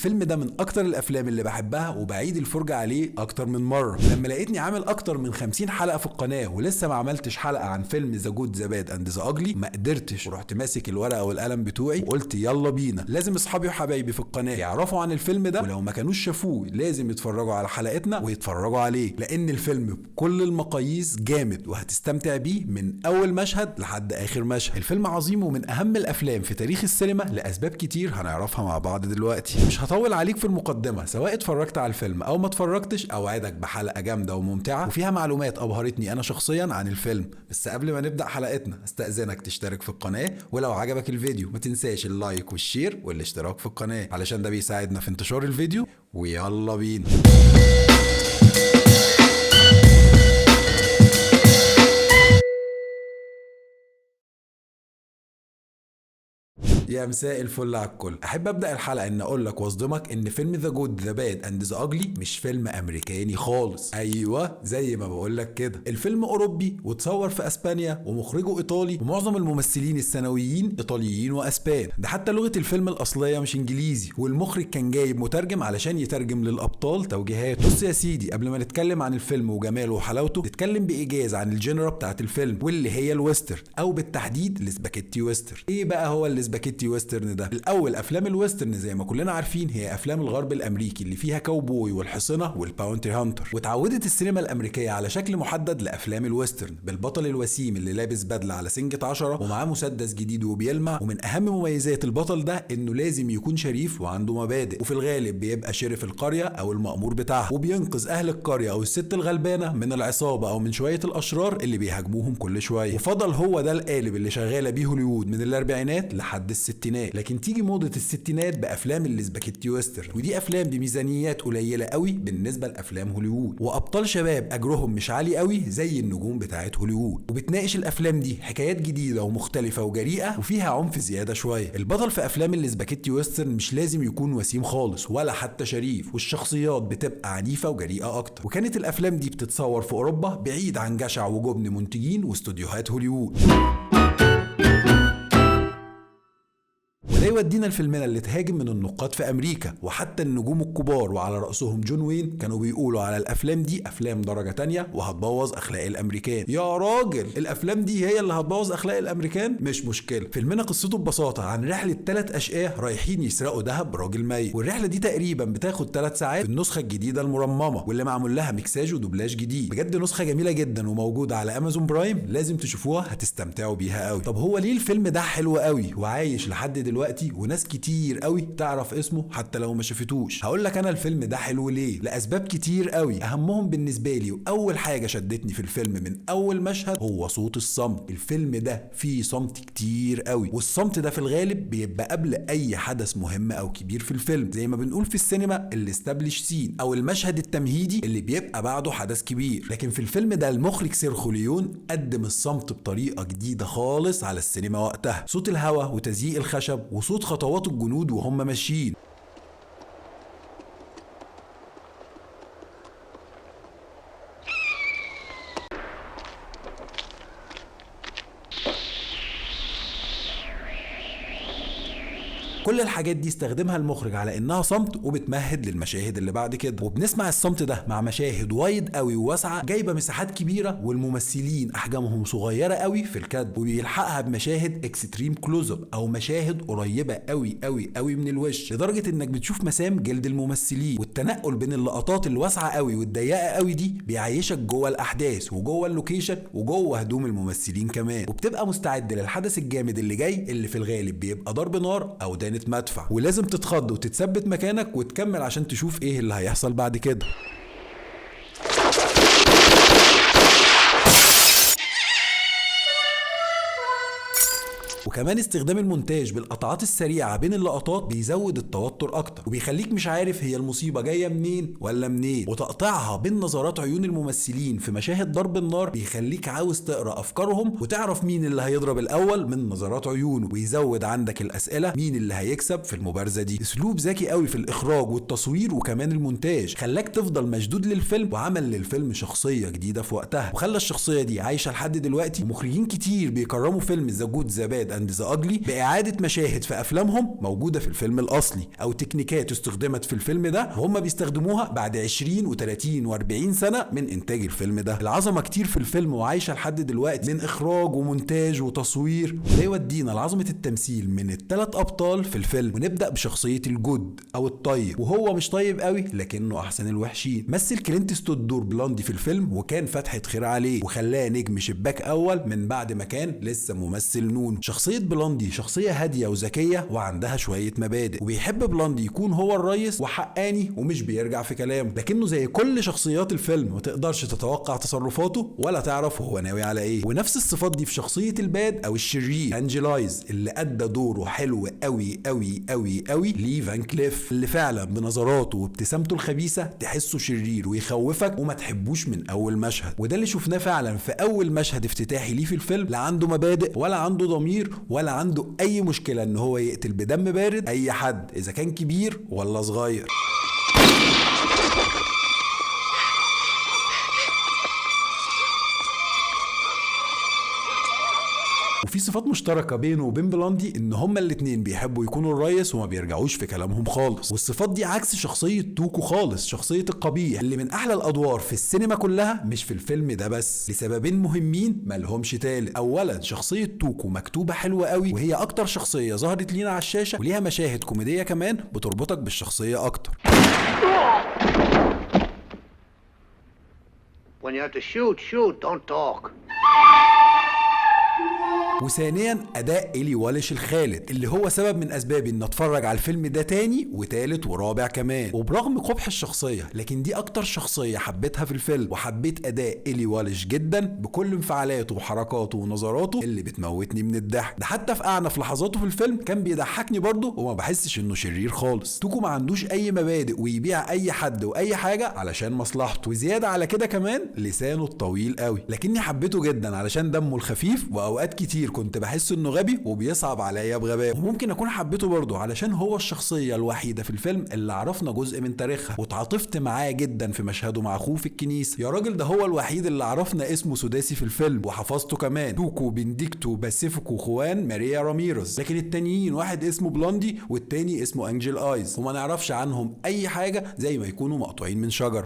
الفيلم ده من اكتر الافلام اللي بحبها وبعيد الفرجة عليه اكتر من مرة. لما لقيتني عامل اكتر من 50 حلقة في القناة ولسه ما عملتش حلقة عن فيلم ذا جود ذا باد اند ذا اجلي ما قدرتش، ورحت ماسك الورقة والقلم بتوعي وقلت يلا بينا، لازم اصحابي وحبايبي في القناة يعرفوا عن الفيلم ده، ولو ما كانوش شافوه لازم يتفرجوا على حلقتنا ويتفرجوا عليه، لان الفيلم بكل المقاييس جامد وهتستمتع بيه من اول مشهد لحد اخر مشهد. الفيلم عظيم ومن اهم الافلام في تاريخ السينما لاسباب كتير هنعرفها مع بعض دلوقتي. مش هطول عليك في المقدمة، سواء اتفرجت على الفيلم او ما اتفرجتش اوعدك بحلقة جامدة وممتعة وفيها معلومات ابهرتني انا شخصيا عن الفيلم. بس قبل ما نبدأ حلقتنا استأذنك تشترك في القناة، ولو عجبك الفيديو ما تنساش اللايك والشير والاشتراك في القناة علشان ده بيساعدنا في انتشار الفيديو. ويلا بينا. يا مساء الفل على الكل. احب ابدا الحلقه ان اقول لك واصدمك ان فيلم ذا جود ذا باد اند ذا اجلي مش فيلم امريكاني خالص. ايوه زي ما بقول لك كده، الفيلم اوروبي وتصور في اسبانيا ومخرجه ايطالي ومعظم الممثلين الثانويين ايطاليين واسبان. ده حتى لغه الفيلم الاصليه مش انجليزي، والمخرج كان جايب مترجم علشان يترجم للابطال توجيهات. بص يا سيدي، قبل ما نتكلم عن الفيلم وجماله وحلاوته نتكلم بايجاز عن الجنرا بتاعت الفيلم واللي هي الويستر، او بالتحديد الاسباجيتي ويستر. ايه بقى هو الاسباجيتي ويسترن ده؟ الاول افلام الويسترن زي ما كلنا عارفين هي افلام الغرب الامريكي اللي فيها كاوبوي والحصنه والباونتي هانتر، وتعودت السينما الامريكيه على شكل محدد لافلام الويسترن بالبطل الوسيم اللي لابس بدله على سنجة 10 ومعاه مسدس جديد وبيلمع. ومن اهم مميزات البطل ده انه لازم يكون شريف وعنده مبادئ، وفي الغالب بيبقى شرف القريه او المأمور بتاعها، وبينقذ اهل القريه او الست الغلبانه من العصابه او من شويه الاشرار اللي بيهاجموهم كل شويه. وفضل هو ده القالب اللي شغاله بيه هوليوود من الاربعينات لحد الستينات. لكن تيجي موضة الستينات بافلام الاسباجيتي ويسترن، ودي افلام بميزانيات قليله قوي بالنسبه لافلام هوليوود، وابطال شباب اجرهم مش عالي قوي زي النجوم بتاعت هوليوود. وبتناقش الافلام دي حكايات جديده ومختلفه وجريئه وفيها عنف زياده شويه. البطل في افلام الاسباجيتي ويسترن مش لازم يكون وسيم خالص ولا حتى شريف، والشخصيات بتبقى عنيفه وجريئه اكتر. وكانت الافلام دي بتتصور في اوروبا بعيد عن جشع وجبن منتجين واستوديوهات هوليوود. وده يودينا لفيلمنا اللي اتهاجم من النقاد في امريكا، وحتى النجوم الكبار وعلى راسهم جون وين كانوا بيقولوا على الافلام دي افلام درجه تانية وهتبوظ اخلاق الامريكان. يا راجل، الافلام دي هي اللي هتبوظ اخلاق الامريكان؟ مش مشكله. فيلمنا قصته ببساطه عن رحله 3 اشقياء رايحين يسرقوا ذهب راجل ميت، والرحله دي تقريبا بتاخد 3 ساعات في النسخه الجديده المرممه واللي معمول لها ميكساج ودوبلاج جديد. بجد نسخه جميله جدا وموجوده على امازون برايم، لازم تشوفوها هتستمتعوا بيها قوي. طب هو ليه الفيلم ده حلو قوي وعايش لحد دلوقتي وناس كتير قوي تعرف اسمه حتى لو ما شافتوش؟ هقول لك انا الفيلم ده حلو ليه، لاسباب كتير قوي. اهمهم بالنسبه لي واول حاجه شدتني في الفيلم من اول مشهد هو صوت الصمت. الفيلم ده فيه صمت كتير قوي، والصمت ده في الغالب بيبقى قبل اي حدث مهم او كبير في الفيلم، زي ما بنقول في السينما الاستابليش سين او المشهد التمهيدي اللي بيبقى بعده حدث كبير. لكن في الفيلم ده المخرج سيرخيو ليون قدم الصمت بطريقه جديده خالص على السينما وقتها. صوت الهواء وتزييق الخشب وصوت خطوات الجنود وهم ماشيين. كل الحاجات دي استخدمها المخرج على انها صمت وبتمهد للمشاهد اللي بعد كده. وبنسمع الصمت ده مع مشاهد وايد قوي وواسعه جايبه مساحات كبيره، والممثلين احجامهم صغيره قوي في الكادر، وبيلحقها بمشاهد اكستريم كلوز اب او مشاهد قريبه قوي قوي قوي من الوش، لدرجه انك بتشوف مسام جلد الممثلين. والتنقل بين اللقطات الواسعه قوي والضيقه قوي دي بيعيشك جوه الاحداث وجوه اللوكيشن وجوه هدوم الممثلين كمان، وبتبقى مستعد للحدث الجامد اللي جاي اللي في الغالب بيبقى ضرب نار او مدفع، ولازم تتخض وتتثبت مكانك وتكمل عشان تشوف ايه اللي هيحصل بعد كده. وكمان استخدام المونتاج بالقطعات السريعه بين اللقطات بيزود التوتر اكتر، وبيخليك مش عارف هي المصيبه جايه منين ولا منين. وتقطيعها بين نظرات عيون الممثلين في مشاهد ضرب النار بيخليك عاوز تقرا افكارهم وتعرف مين اللي هيضرب الاول من نظرات عيونه، ويزود عندك الاسئله مين اللي هيكسب في المبارزه دي. اسلوب ذكي قوي في الاخراج والتصوير وكمان المونتاج خلاك تفضل مشدود للفيلم، وعمل للفيلم شخصيه جديده في وقتها وخلى الشخصيه دي عايشه لحد دلوقتي. ومخرجين كتير بيكرموا فيلم ذا جود ذا باد اند ذا اجلي باعاده مشاهد في افلامهم موجوده في الفيلم الاصلي، او تكنيكات استخدمت في الفيلم ده وهم بيستخدموها بعد 20 و30 و40 سنه من انتاج الفيلم ده. العظمه كتير في الفيلم وعايشه لحد دلوقتي، من اخراج ومونتاج وتصوير. وده يودينا لعظمه التمثيل من الثلاث ابطال في الفيلم. ونبدا بشخصيه الجود او الطيب، وهو مش طيب قوي لكنه احسن الوحشين. مثل كلينت إيستوود دور بلوندي في الفيلم، وكان فتحه خير عليه وخلاه نجم شباك اول من بعد ما كان لسه ممثل نونو. شخصيه بلوندي شخصيه هاديه وذكيه وعندها شويه مبادئ، وبيحب بلوندي يكون هو الريس وحقاني ومش بيرجع في كلامه. لكنه زي كل شخصيات الفيلم ما تقدرش تتوقع تصرفاته ولا تعرف هو ناوي على ايه. ونفس الصفات دي في شخصيه الباد او الشرير انجلايز، اللي ادى دوره حلو قوي قوي قوي قوي ليه فان كليف، اللي فعلا بنظراته وابتسامته الخبيثه تحسه شرير ويخوفك وما تحبوش من اول مشهد. وده اللي شفناه فعلا في اول مشهد افتتاحي ليه في الفيلم. لا عنده مبادئ ولا عنده ضمير ولا عنده اي مشكله ان هو يقتل بدم بارد اي حد اذا كان كبير ولا صغير. وفي صفات مشتركة بينه وبين بلوندي ان هما الاتنين بيحبوا يكونوا الريس وما بيرجعوش في كلامهم خالص. والصفات دي عكس شخصية توكو خالص، شخصية القبيح اللي من احلى الادوار في السينما كلها، مش في الفيلم ده بس، لسببين مهمين مالهمش تالت. اولا شخصية توكو مكتوبة حلوة قوي، وهي اكتر شخصية ظهرت لينا على الشاشة، وليها مشاهد كوميدية كمان بتربطك بالشخصية اكتر. When you have to shoot, don't talk. وثانيا اداء إيلي واليش الخالد، اللي هو سبب من اسباب ان اتفرج على الفيلم ده تاني وتالت ورابع كمان. وبرغم قبح الشخصيه، لكن دي اكتر شخصيه حبيتها في الفيلم، وحبيت اداء إيلي واليش جدا بكل انفعالاته وحركاته ونظراته اللي بتموتني من الضحك. ده حتى في اعنف لحظاته في الفيلم كان بيضحكني برضه وما بحسش انه شرير خالص. توكو ما عندوش اي مبادئ ويبيع اي حد واي حاجه علشان مصلحته، وزياده على كده كمان لسانه الطويل قوي. لكني حبيته جدا علشان دمه الخفيف، واوقات كتير كنت بحس انه غبي وبيصعب عليا بغباء. وممكن اكون حبيته برضه علشان هو الشخصيه الوحيده في الفيلم اللي عرفنا جزء من تاريخها، وتعاطفت معاه جدا في مشهده مع اخوه في الكنيسه. يا راجل ده هو الوحيد اللي عرفنا اسمه سداسي في الفيلم وحفظته كمان، توكو بنديكتو باسيفيكو خوان ماريا راميرز. لكن التانيين واحد اسمه بلوندي والتاني اسمه انجل ايز، وما نعرفش عنهم اي حاجه، زي ما يكونوا مقطوعين من شجر.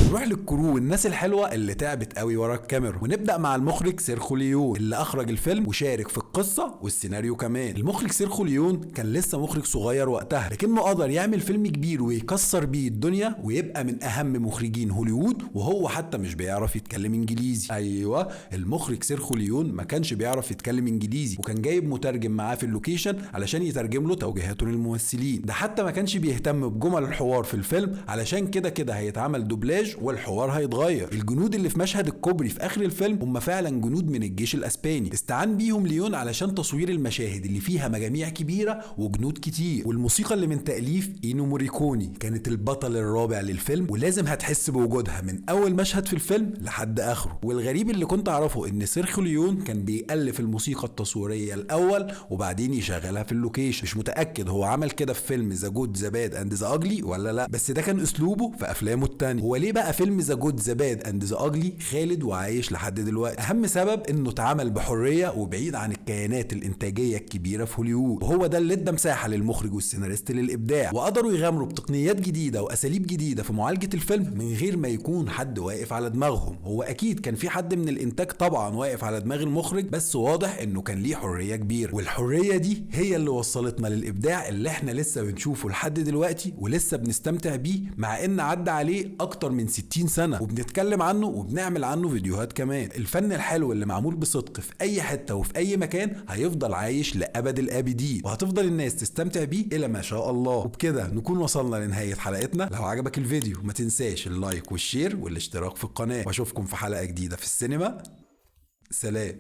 نروح للكرو والناس الحلوه اللي تعبت قوي ورا الكاميرا، ونبدا مع المخرج سيرخو ليون اللي اخرج الفيلم وشارك في القصه والسيناريو كمان. المخرج سيرخو ليون كان لسه مخرج صغير وقتها، لكنه قدر يعمل فيلم كبير ويكسر بيه الدنيا ويبقى من اهم مخرجين هوليوود، وهو حتى مش بيعرف يتكلم انجليزي. ايوه، المخرج سيرخو ليون ما كانش بيعرف يتكلم انجليزي، وكان جايب مترجم معاه في اللوكيشن علشان يترجم له توجيهاته للممثلين. ده حتى ما كانش بيهتم بجمل الحوار في الفيلم، علشان كده كده هيتعمل دوبلاج والحوار هيتغير. الجنود اللي في مشهد الكوبري في اخر الفيلم هم فعلا جنود من الجيش الاسباني، استعان بيهم ليون علشان تصوير المشاهد اللي فيها مجاميع كبيره وجنود كتير. والموسيقى اللي من تاليف اينو موريكوني كانت البطل الرابع للفيلم، ولازم هتحس بوجودها من اول مشهد في الفيلم لحد اخره. والغريب اللي كنت اعرفه ان سيرخيو ليون كان بيألف الموسيقى التصويريه الاول وبعدين يشغلها في اللوكيشن. مش متاكد هو عمل كده في فيلم ذا جود ذا باد اند ذا اجلي ولا لا، بس ده كان اسلوبه في افلامه التانية. هو ليه بقى فيلم ذا جود ذا باد اند ذا اجلي خالد وعايش لحد دلوقتي؟ اهم سبب انه اتعمل بحريه وبعيد عن الكيانات الانتاجيه الكبيره في هوليوود، وهو ده اللي ادى مساحه للمخرج والسيناريست للابداع، وقدروا يغامروا بتقنيات جديده واساليب جديده في معالجه الفيلم من غير ما يكون حد واقف على دماغهم. هو اكيد كان في حد من الانتاج طبعا واقف على دماغ المخرج، بس واضح انه كان ليه حريه كبيره، والحريه دي هي اللي وصلتنا للابداع اللي احنا لسه بنشوفه لحد دلوقتي ولسه بنستمتع بيه، مع ان عدى عليه اكتر من 60 سنه وبنتكلم عنه وبنعمل عنه فيديوهات كمان. الفن الحلو اللي معمول بصدق في اي حته وفي اي مكان هيفضل عايش لابد الابدين، وهتفضل الناس تستمتع بيه الى ما شاء الله. وبكده نكون وصلنا لنهايه حلقتنا. لو عجبك الفيديو ما تنساش اللايك والشير والاشتراك في القناه، واشوفكم في حلقه جديده في السينما. سلام.